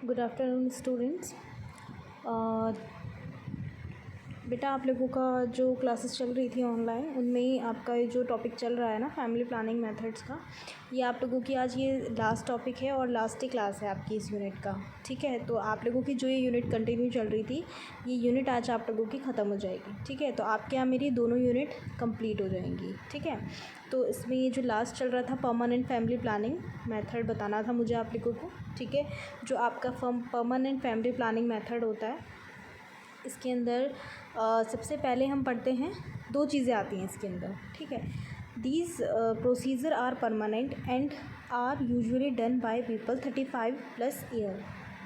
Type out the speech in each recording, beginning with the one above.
Good afternoon students. बेटा आप लोगों का जो क्लासेस चल रही थी ऑनलाइन, उनमें आपका ये जो टॉपिक चल रहा है ना फैमिली प्लानिंग मेथड्स का, ये आप लोगों की आज ये लास्ट टॉपिक है और लास्ट ही क्लास है आपकी इस यूनिट का। ठीक है, तो आप लोगों की जो ये यूनिट कंटिन्यू चल रही थी, ये यूनिट आज आप लोगों की ख़त्म हो जाएगी। ठीक है, तो आपके यहाँ मेरी दोनों यूनिट कंप्लीट हो जाएंगी। ठीक है, तो इसमें ये जो लास्ट चल रहा था परमानेंट फैमिली प्लानिंग मेथड बताना था मुझे आप लोगों को। ठीक है, जो आपका परमानेंट फैमिली प्लानिंग मेथड होता है, इसके अंदर सबसे पहले हम पढ़ते हैं, दो चीज़ें आती हैं इसके अंदर। ठीक है, these procedure are permanent and are usually done by people 35+ year.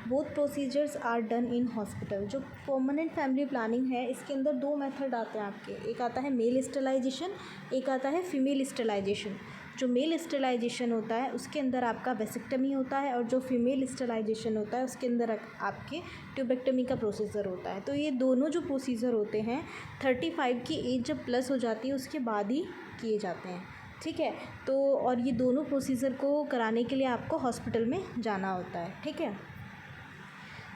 Both procedures are done in hospital. जो परमानेंट फैमिली प्लानिंग है, इसके अंदर दो मेथड आते हैं आपके, एक आता है मेल स्टेलाइजेशन, एक आता है फीमेल स्टेलाइजेशन। जो मेल स्टेलाइजेशन होता है उसके अंदर आपका वेसेक्टमी होता है, और जो फीमेल स्टेलाइजेशन होता है उसके अंदर आपके ट्यूबेक्टमी का प्रोसीजर होता है। तो ये दोनों जो प्रोसीजर होते हैं 35 की एज जब प्लस हो जाती है उसके बाद ही किए जाते हैं। ठीक है, तो और ये दोनों प्रोसीजर को कराने के लिए आपको हॉस्पिटल में जाना होता है। ठीक है,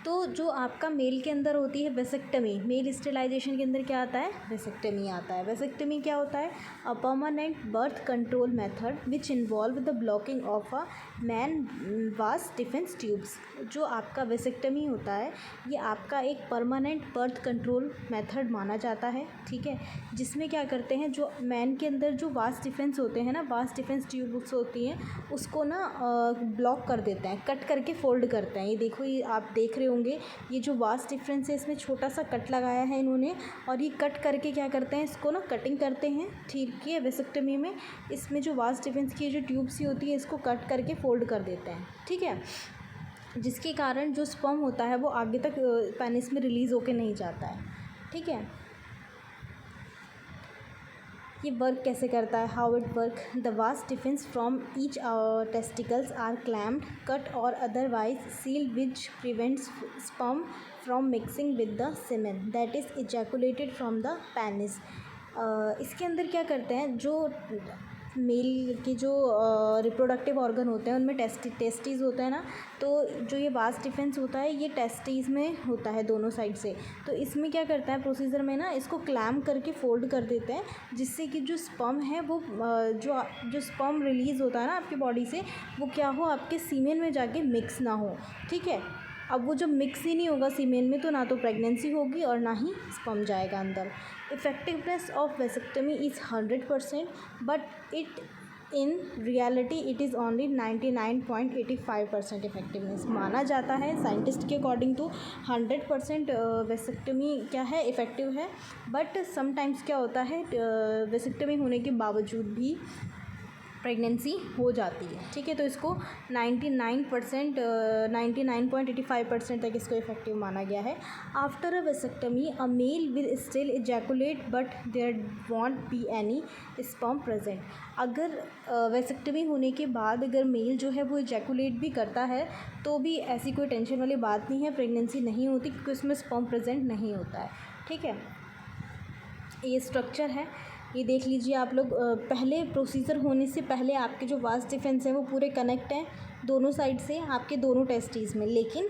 तो जो आपका मेल के अंदर होती है वेसेक्टमी, मेल स्टेलाइजेशन के अंदर क्या आता है, वेसेक्टमी आता है। वेसेक्टमी क्या होता है, a permanent birth control method which involve the blocking of a man वास डिफेंस ट्यूब्स। जो आपका वेसेक्टमी होता है ये आपका एक परमानेंट बर्थ कंट्रोल मेथड माना जाता है। ठीक है, जिसमें क्या करते हैं, जो मैन के अंदर जो वास डिफेंस होते हैं ना, वास डिफेंस ट्यूब्स होती हैं, उसको ना ब्लॉक कर देते हैं, कट करके फोल्ड करते हैं। ये देखो, ये आप देख रहे होंगे, ये जो वास्ट डिफरेंस है इसमें छोटा सा कट लगाया है इन्होंने, और ये कट करके क्या करते हैं, इसको ना कटिंग करते हैं। ठीक है, वेसेक्टमी में इसमें जो वास्ट डिफरेंस की जो ट्यूब्स होती है इसको कट करके फोल्ड कर देते हैं। ठीक है, जिसके कारण जो स्पर्म होता है वो आगे तक पेनिस में रिलीज़ होके नहीं जाता है। ठीक है, ये वर्क कैसे करता है, how it work, the vas deferens from each testicles are clamped, cut और otherwise sealed which prevents sperm from mixing with the semen that is ejaculated from the penis. इसके अंदर क्या करते हैं, जो मेल के जो रिप्रोडक्टिव ऑर्गन होते हैं उनमें टेस्टीज़ होता है ना, तो जो ये वास्ट डिफेंस होता है ये टेस्टीज़ में होता है दोनों साइड से। तो इसमें क्या करता है प्रोसीजर में ना, इसको क्लैम्प करके फोल्ड कर देते हैं, जिससे कि जो स्पर्म है वो जो स्पर्म रिलीज़ होता है ना आपकी बॉडी से, वो क्या हो, आपके सीमेन में जाके मिक्स ना हो। ठीक है, अब वो जब मिक्स ही नहीं होगा सीमेन में, तो ना तो प्रेगनेंसी होगी और ना ही स्पर्म जाएगा अंदर। Effectiveness of vasectomy is 100%, but it in reality it is only 99.85% effectiveness माना जाता है साइंटिस्ट के अकॉर्डिंग। तो 100% वेसेक्टमी क्या है, इफ़ेक्टिव है, बट समटाइम्स क्या होता है, वेसेक्टमी होने के बावजूद भी प्रेगनेंसी हो जाती है। ठीक है, तो इसको 99.85% तक इसको इफेक्टिव माना गया है। After a vasectomy a male will still ejaculate but there won't be any sperm present. अगर वेसेक्टमी होने के बाद अगर मेल जो है वो इजैकुलेट भी करता है तो भी ऐसी कोई टेंशन वाली बात नहीं है, प्रेगनेंसी नहीं होती, क्योंकि उसमें स्पर्म प्रेजेंट नहीं होता है। ठीक है, ये स्ट्रक्चर है, ये देख लीजिए आप लोग। पहले प्रोसीजर होने से पहले आपके जो वास्ट डिफेंस है वो पूरे कनेक्ट हैं दोनों साइड से आपके दोनों टेस्टीज़ में, लेकिन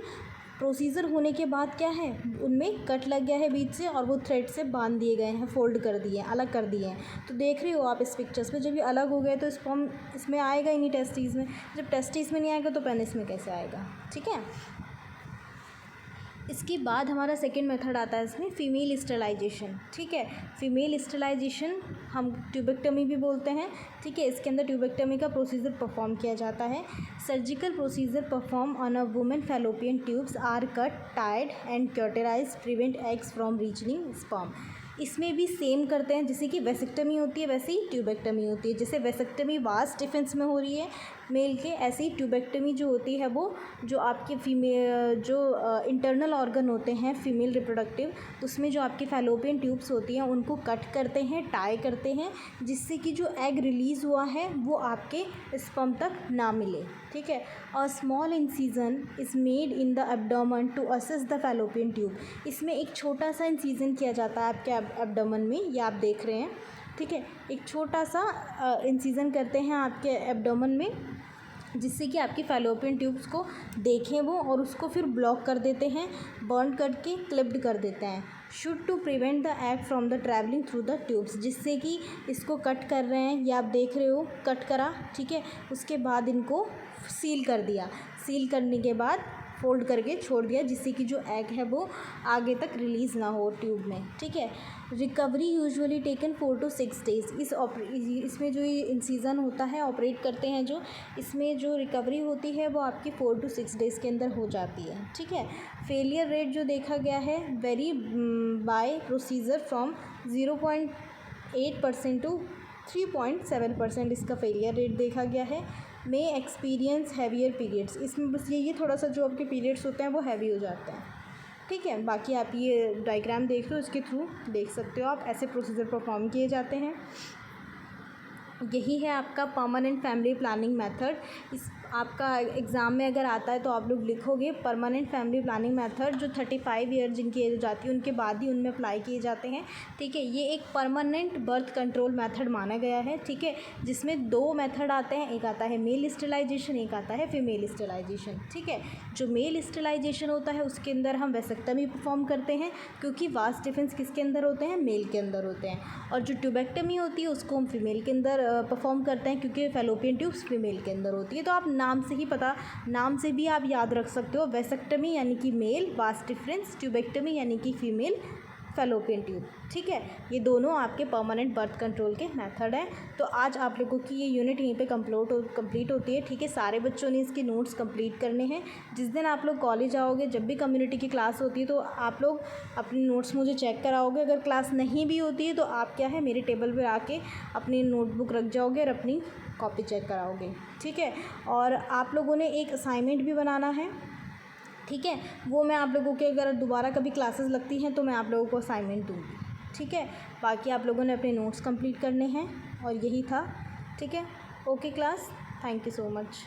प्रोसीजर होने के बाद क्या है, उनमें कट लग गया है बीच से और वो थ्रेड से बांध दिए गए हैं, फोल्ड कर दिए हैं, अलग कर दिए हैं। तो देख रहे हो आप इस पिक्चर्स में, जब ये अलग हो गए तो स्पर्म इसमें आएगा ही नहीं टेस्टीज़ में, जब टेस्टीज़ में नहीं आएगा तो पेनिस में कैसे आएगा। ठीक है, इसके बाद हमारा सेकेंड मेथड आता है इसमें, फीमेल स्टेलाइजेशन। ठीक है, फीमेल स्टेलाइजेशन हम ट्यूबेक्टमी भी बोलते हैं। ठीक है, इसके अंदर ट्यूबेक्टमी का प्रोसीजर परफॉर्म किया जाता है। Surgical procedure perform on a women fallopian tubes are cut, tied and cauterize, prevent eggs from reaching sperm. इसमें भी सेम करते हैं, जैसे कि वेसेक्टमी होती है वैसे ही ट्यूबेक्टमी होती है। जैसे वेसेक्टमी वास्ट डिफेंस में हो रही है मेल के, ऐसे ही ट्यूबेक्टमी जो होती है वो जो आपके फीमेल जो इंटरनल ऑर्गन होते हैं फीमेल रिप्रोडक्टिव, उसमें जो आपकी फैलोपियन ट्यूब्स होती हैं उनको कट करते हैं, टाई करते हैं, जिससे कि जो एग रिलीज़ हुआ है वो आपके स्पर्म तक ना मिले। ठीक है, a small incision is made in the abdomen to assess the fallopian tube. इसमें एक छोटा सा इंसीजन किया जाता है आपके एब्डोमेन में, ये आप देख रहे हैं। ठीक है, एक छोटा सा इंसीजन करते हैं आपके एब्डोमेन में, जिससे कि आपकी फैलोपियन ट्यूब्स को देखें वो और उसको फिर ब्लॉक कर देते हैं, बर्न करके क्लिप्ड कर देते हैं। Should to prevent the egg from the travelling through the tubes, जिससे कि इसको कट कर रहे हैं, ये आप देख रहे हो कट करा, ठीक है। उसके बाद इनको सील कर दिया, सील करने के बाद फोल्ड करके छोड़ दिया, जिससे कि जो एग है वो आगे तक रिलीज़ ना हो ट्यूब में, ठीक है। Recovery usually taken 4 to 6 days. इसमें जो ये इंसीजन होता है, ऑपरेट करते हैं जो, इसमें जो रिकवरी होती है वो आपकी 4 to 6 डेज़ के अंदर हो जाती है, ठीक है। फेलियर रेट जो देखा गया है vary by procedure from 0.8% to 3.7% इसका फेलियर रेट देखा गया है। मे एक्सपीरियंस हैवियर पीरियड्स, इसमें बस ये थोड़ा सा जो आपके पीरियड्स होते हैं वो हैवी हो जाते हैं, ठीक है। बाकी आप ये डायग्राम देख लो, इसके थ्रू देख सकते हो आप, ऐसे प्रोसीजर परफॉर्म किए जाते हैं। यही है आपका परमानेंट फैमिली प्लानिंग मेथड। इस आपका एग्ज़ाम में अगर आता है तो आप लोग लिखोगे परमानेंट फैमिली प्लानिंग मेथड, जो 35 ईयर जिनकी एज हो जाती है उनके बाद ही उनमें अप्लाई किए जाते हैं, ठीक है। ये एक परमानेंट बर्थ कंट्रोल मेथड माना गया है, ठीक है, जिसमें 2 मेथड आते हैं, एक आता है मेल स्टेलाइजेशन, एक आता है फीमेल स्टेलाइजेशन, ठीक है। जो मेल स्टेलाइजेशन होता है उसके अंदर हम वेसेक्टमी परफॉर्म करते हैं, क्योंकि वास डिफेंस किसके अंदर होते हैं, मेल के अंदर होते हैं। और जो ट्यूबेक्टमी होती है उसको हम फीमेल के अंदर परफॉर्म करते हैं, क्योंकि फैलोपियन ट्यूब्स फीमेल के अंदर होती है। तो आप नाम से ही पता, नाम से भी आप याद रख सकते हो, वेसेक्टमी यानी कि मेल वास डिफरेंस, ट्यूबेक्टमी यानी कि फीमेल फैलोपियन ट्यूब, ठीक है। ये दोनों आपके परमानेंट बर्थ कंट्रोल के मेथड हैं। तो आज आप लोगों की ये यूनिट यहीं पे कंप्लीट होती है, ठीक है। सारे बच्चों ने इसके नोट्स कंप्लीट करने हैं। जिस दिन आप लोग कॉलेज आओगे, जब भी कम्युनिटी की क्लास होती है तो आप लोग अपने नोट्स मुझे चेक कराओगे। अगर क्लास नहीं भी होती है तो आप क्या है, मेरे टेबल पर आके अपनी नोटबुक रख जाओगे और अपनी कॉपी चेक कराओगे, ठीक है। और आप लोगों ने एक असाइनमेंट भी बनाना है, ठीक है। वो मैं आप लोगों के अगर दोबारा कभी क्लासेस लगती हैं तो मैं आप लोगों को असाइनमेंट दूँगी, ठीक है। बाकी आप लोगों ने अपने नोट्स कंप्लीट करने हैं और यही था, ठीक है। Okay class, thank you so much.